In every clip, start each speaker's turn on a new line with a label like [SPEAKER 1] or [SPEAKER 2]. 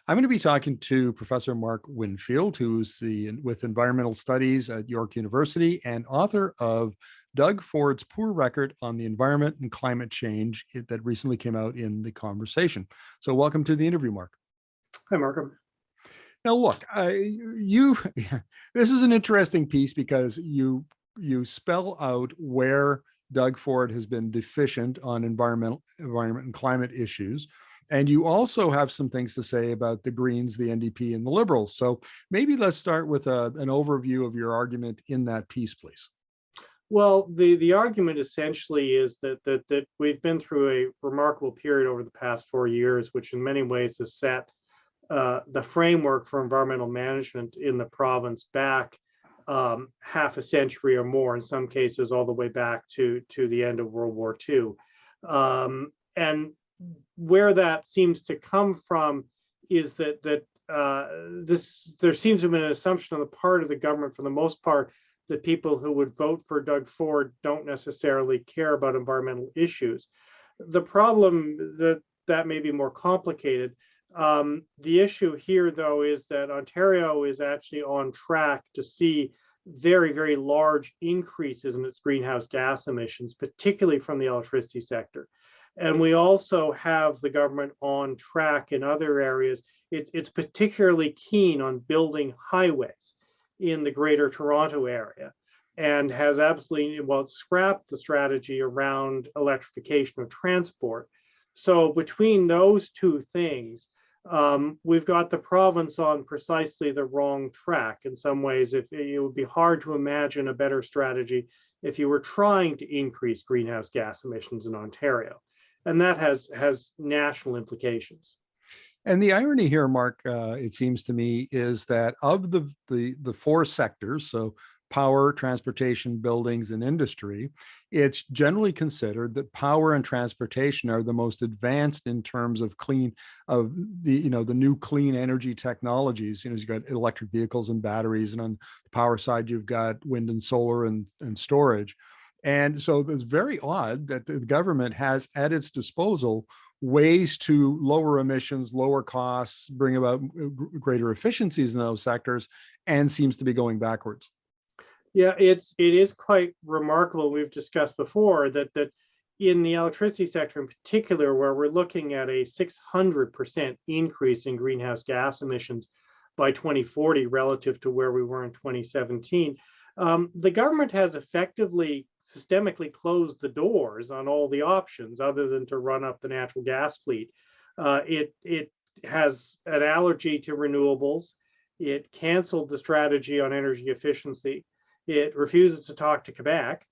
[SPEAKER 1] I'm going to be talking to Professor Mark Winfield, who's with environmental studies at York University and author of Doug Ford's Poor Record on the Environment and Climate Change that recently came out in The Conversation. So welcome to the interview, Mark.
[SPEAKER 2] Hi, Markham.
[SPEAKER 1] Now, look, this is an interesting piece because you spell out where Doug Ford has been deficient on environment and climate issues. And you also have some things to say about the Greens, the NDP, and the Liberals. So maybe let's start with an overview of your argument in that piece, please.
[SPEAKER 2] Well, the argument essentially is that we've been through a remarkable period over the past 4 years, which in many ways has set the framework for environmental management in the province back half a century or more, in some cases all the way back to the end of World War II. And where that seems to come from is that there seems to have been an assumption on the part of the government, for the most part, that people who would vote for Doug Ford don't necessarily care about environmental issues. The problem that may be more complicated. The issue here, though, is that Ontario is actually on track to see very, very large increases in its greenhouse gas emissions, particularly from the electricity sector. And we also have the government on track in other areas. It's particularly keen on building highways in the Greater Toronto area and has absolutely, well, scrapped the strategy around electrification of transport. So between those two things, we've got the province on precisely the wrong track. In some ways, it would be hard to imagine a better strategy if you were trying to increase greenhouse gas emissions in Ontario. And that has national implications.
[SPEAKER 1] And the irony here, Mark, it seems to me, is that of the four sectors, so power, transportation, buildings, and industry, it's generally considered that power and transportation are the most advanced in terms of the new clean energy technologies. You've got electric vehicles and batteries, and on the power side, you've got wind and solar and storage. And so it's very odd that the government has at its disposal ways to lower emissions, lower costs, bring about greater efficiencies in those sectors, and seems to be going backwards.
[SPEAKER 2] Yeah, it is quite remarkable. We've discussed before that in the electricity sector in particular, where we're looking at a 600% increase in greenhouse gas emissions by 2040 relative to where we were in 2017, the government has effectively systemically closed the doors on all the options other than to run up the natural gas fleet. It has an allergy to renewables. It canceled the strategy on energy efficiency. It refuses to talk to Quebec.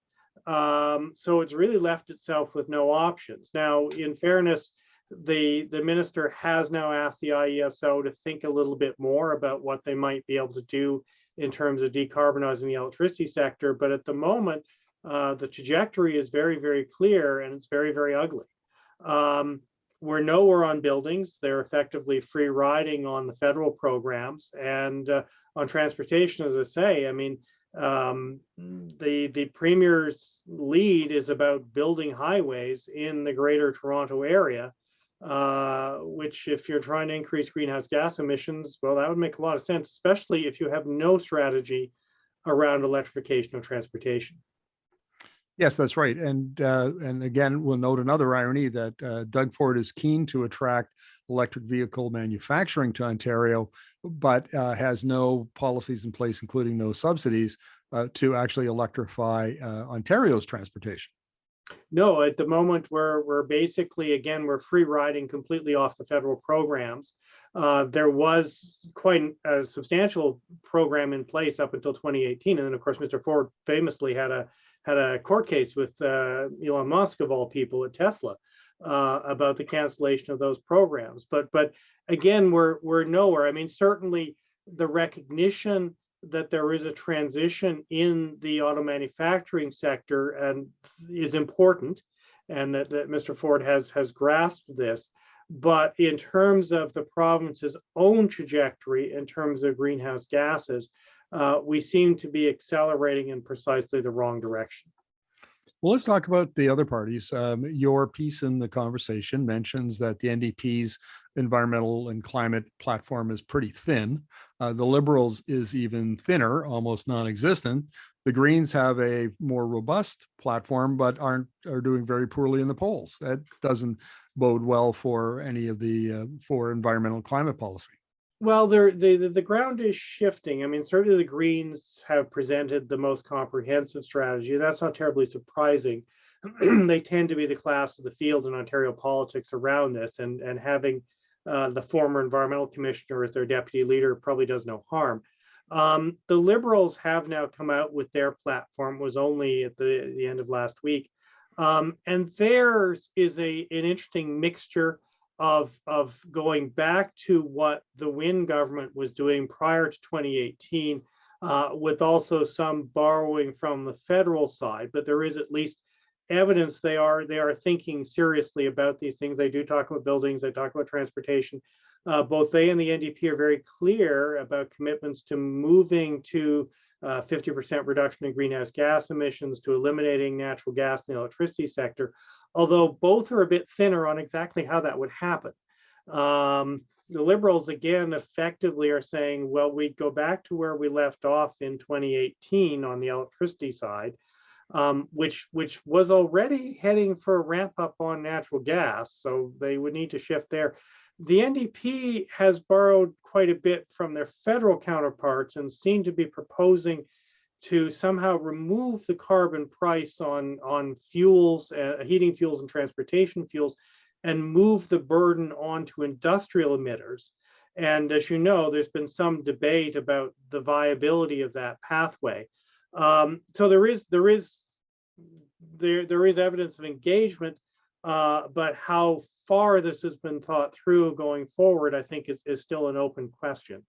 [SPEAKER 2] So it's really left itself with no options. Now, in fairness, the minister has now asked the IESO to think a little bit more about what they might be able to do in terms of decarbonizing the electricity sector. But at the moment, the trajectory is very, very clear, and it's very, very ugly. We're nowhere on buildings. They're effectively free riding on the federal programs. And on transportation, as I say, I mean, the Premier's lead is about building highways in the Greater Toronto area, which, if you're trying to increase greenhouse gas emissions, well, that would make a lot of sense, especially if you have no strategy around electrification of transportation.
[SPEAKER 1] Yes, that's right. And again, we'll note another irony that Doug Ford is keen to attract electric vehicle manufacturing to Ontario, but has no policies in place, including no subsidies, to actually electrify Ontario's transportation.
[SPEAKER 2] No, at the moment we're basically, again, we're free riding completely off the federal programs. There was quite a substantial program in place up until 2018, and then of course Mr. Ford famously had a court case with Elon Musk, of all people, at Tesla about the cancellation of those programs. But again, we're nowhere. I mean, certainly the recognition that there is a transition in the auto manufacturing sector and is important, and that Mr. Ford has grasped this. But in terms of the province's own trajectory, in terms of greenhouse gases, we seem to be accelerating in precisely the wrong direction.
[SPEAKER 1] Well, let's talk about the other parties. Your piece in The Conversation mentions that the NDP's environmental and climate platform is pretty thin. The Liberals is even thinner, almost non-existent. The Greens have a more robust platform, but are doing very poorly in the polls. That doesn't bode well for any of the for environmental climate policy.
[SPEAKER 2] Well, the ground is shifting. I mean, certainly the Greens have presented the most comprehensive strategy, and that's not terribly surprising. They tend to be the class of the field in Ontario politics around this, and having the former environmental commissioner as their deputy leader probably does no harm. The Liberals have now come out with their platform, was only at the end of last week. And theirs is an interesting mixture of going back to what the Wynne government was doing prior to 2018, with also some borrowing from the federal side. But there is at least evidence they are thinking seriously about these things. They do talk about buildings, they talk about transportation. Both they and the NDP are very clear about commitments to moving to 50% reduction in greenhouse gas emissions, to eliminating natural gas in the electricity sector, although both are a bit thinner on exactly how that would happen. The Liberals, again, effectively are saying, well, we go back to where we left off in 2018 on the electricity side, which was already heading for a ramp up on natural gas, so they would need to shift there. The NDP has borrowed quite a bit from their federal counterparts and seem to be proposing to somehow remove the carbon price on fuels, heating fuels and transportation fuels, and move the burden onto industrial emitters. And as you know, there's been some debate about the viability of that pathway. So there is evidence of engagement, but how far this has been thought through going forward, I think is still an open question.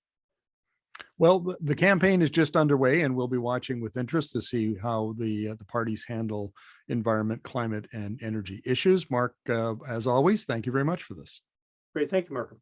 [SPEAKER 1] Well, the campaign is just underway, and we'll be watching with interest to see how the parties handle environment, climate, and energy issues. Mark, as always, thank you very much for this.
[SPEAKER 2] Great. Thank you, Markham.